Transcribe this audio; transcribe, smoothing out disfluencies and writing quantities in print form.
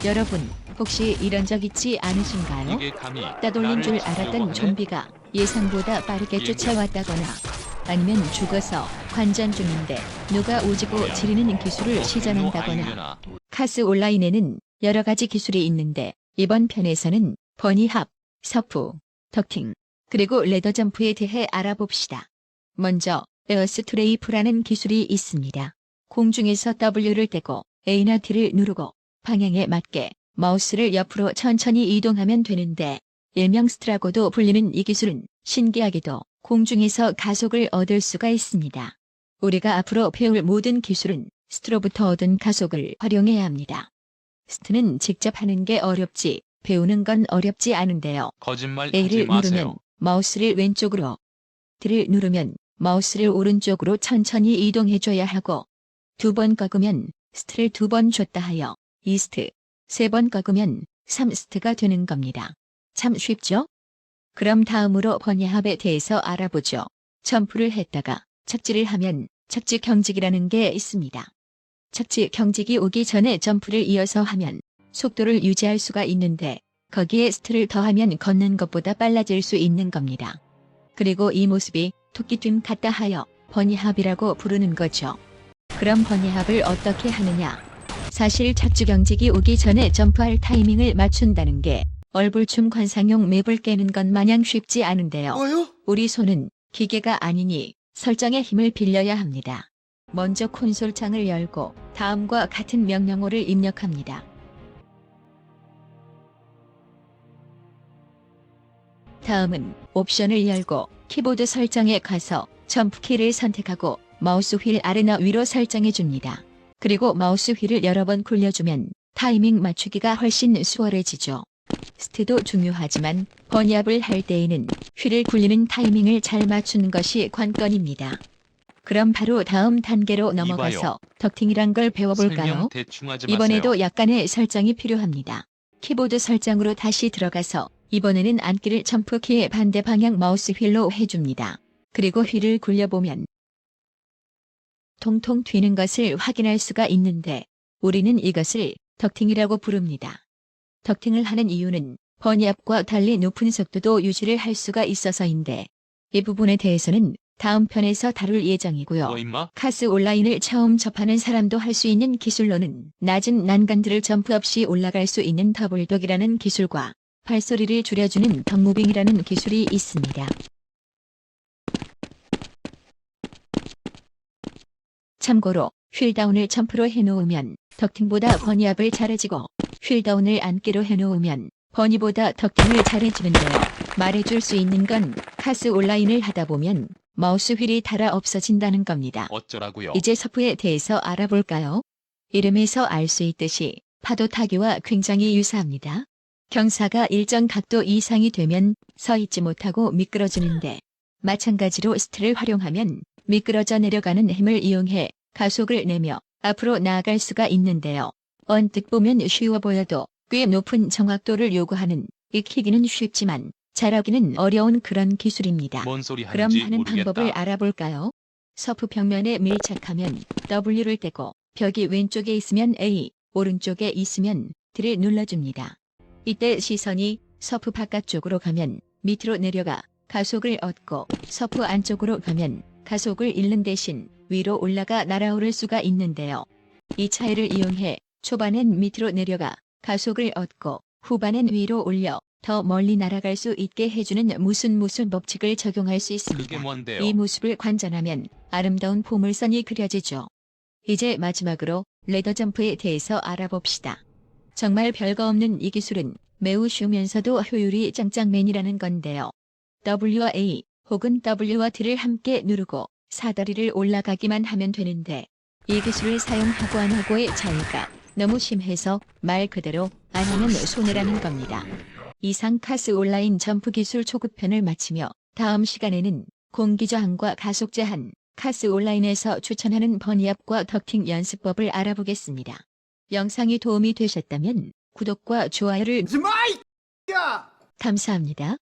여러분, 혹시 이런 적 있지 않으신가요? 이게 감히 따돌린 줄 나를 알았던 지키려고 하네? 좀비가 예상보다 빠르게 비행기. 쫓아왔다거나 아니면 죽어서 관전 중인데 누가 오지고 뭐야? 지르는 기술을 너 시전한다거나. 아니려나? 카스 온라인에는 여러 가지 기술이 있는데 이번 편에서는 버니합, 서프, 덕팅, 그리고 레더 점프에 대해 알아봅시다. 먼저 에어스트레이프라는 기술이 있습니다. 공중에서 W를 떼고 A나 T를 누르고 방향에 맞게 마우스를 옆으로 천천히 이동하면 되는데 일명 스트라고도 불리는 이 기술은 신기하게도 공중에서 가속을 얻을 수가 있습니다. 우리가 앞으로 배울 모든 기술은 스트로부터 얻은 가속을 활용해야 합니다. 스트는 직접 하는 게 어렵지 배우는 건 어렵지 않은데요. 거짓말 하지 A를 마세요. 누르면 마우스를 왼쪽으로, T를 누르면 마우스를 오른쪽으로 천천히 이동해줘야 하고 2번 꺾으면 스트를 2번 줬다 하여 2스트, 3번 꺾으면 3스트가 되는 겁니다. 참 쉽죠? 그럼 다음으로 버니합에 대해서 알아보죠. 점프를 했다가 착지를 하면 착지 경직이라는 게 있습니다. 착지 경직이 오기 전에 점프를 이어서 하면 속도를 유지할 수가 있는데 거기에 스트를 더하면 걷는 것보다 빨라질 수 있는 겁니다. 그리고 이 모습이 토끼춤 같다 하여 버니합이라고 부르는 거죠. 그럼 버니합을 어떻게 하느냐? 사실 착지 경직이 오기 전에 점프할 타이밍을 맞춘다는 게 얼불춤 관상용 맵을 깨는 건 마냥 쉽지 않은데요. 뭐요? 우리 손은 기계가 아니니 설정의 힘을 빌려야 합니다. 먼저 콘솔 창을 열고 다음과 같은 명령어를 입력합니다. 다음은 옵션을 열고 키보드 설정에 가서 점프키를 선택하고 마우스 휠 아래나 위로 설정해 줍니다. 그리고 마우스 휠을 여러 번 굴려주면 타이밍 맞추기가 훨씬 수월해지죠. 스트도 중요하지만 버니합을 할 때에는 휠을 굴리는 타이밍을 잘 맞추는 것이 관건입니다. 그럼 바로 다음 단계로 넘어가서 이봐요. 덕팅이란 걸 배워볼까요? 설명 대충 하지 마세요. 이번에도 약간의 설정이 필요합니다. 키보드 설정으로 다시 들어가서 이번에는 앉기를 점프키의 반대 방향 마우스 휠로 해줍니다. 그리고 휠을 굴려보면 통통 튀는 것을 확인할 수가 있는데 우리는 이것을 덕팅이라고 부릅니다. 덕팅을 하는 이유는 버니합과 달리 높은 속도도 유지를 할 수가 있어서인데 이 부분에 대해서는 다음 편에서 다룰 예정이고요. 너 임마? 카스 온라인을 처음 접하는 사람도 할 수 있는 기술로는 낮은 난간들을 점프 없이 올라갈 수 있는 더블독이라는 기술과 발소리를 줄여주는 덕무빙이라는 기술이 있습니다. 참고로 휠다운을 점프로 해놓으면 덕팅보다 버니합을 잘해지고 휠다운을 앉기로 해놓으면 버니보다 덕팅을 잘해주는데요. 말해줄 수 있는 건 카스 온라인을 하다 보면 마우스 휠이 닳아 없어진다는 겁니다. 어쩌라고요? 이제 서프에 대해서 알아볼까요? 이름에서 알 수 있듯이 파도 타기와 굉장히 유사합니다. 경사가 일정 각도 이상이 되면 서 있지 못하고 미끄러지는데 마찬가지로 스트를 활용하면 미끄러져 내려가는 힘을 이용해 가속을 내며 앞으로 나아갈 수가 있는데요. 언뜻 보면 쉬워 보여도 꽤 높은 정확도를 요구하는 익히기는 쉽지만 잘하기는 어려운 그런 기술입니다. 뭔 소리 그럼 하는지 하는 모르겠다. 방법을 알아볼까요? 서프 벽면에 밀착하면 W를 떼고 벽이 왼쪽에 있으면 A, 오른쪽에 있으면 D를 눌러줍니다. 이때 시선이 서프 바깥쪽으로 가면 밑으로 내려가 가속을 얻고 서프 안쪽으로 가면 가속을 잃는 대신 위로 올라가 날아오를 수가 있는데요. 이 차이를 이용해 초반엔 밑으로 내려가 가속을 얻고 후반엔 위로 올려 더 멀리 날아갈 수 있게 해주는 무슨 법칙을 적용할 수 그게 있습니다. 뭔데요? 이 모습을 관전하면 아름다운 포물선이 그려지죠. 이제 마지막으로 레더 점프에 대해서 알아봅시다. 정말 별거 없는 이 기술은 매우 쉬우면서도 효율이 짱짱맨이라는 건데요. WA 혹은 W와 D를 함께 누르고 사다리를 올라가기만 하면 되는데 이 기술을 사용하고 안 하고의 차이가 너무 심해서 말 그대로 안 하면 손해라는 겁니다. 이상 카스 온라인 점프 기술 초급편을 마치며 다음 시간에는 공기 저항과 가속 제한, 카스 온라인에서 추천하는 버니합과 덕팅 연습법을 알아보겠습니다. 영상이 도움이 되셨다면 구독과 좋아요를 하지 마! 야! 감사합니다.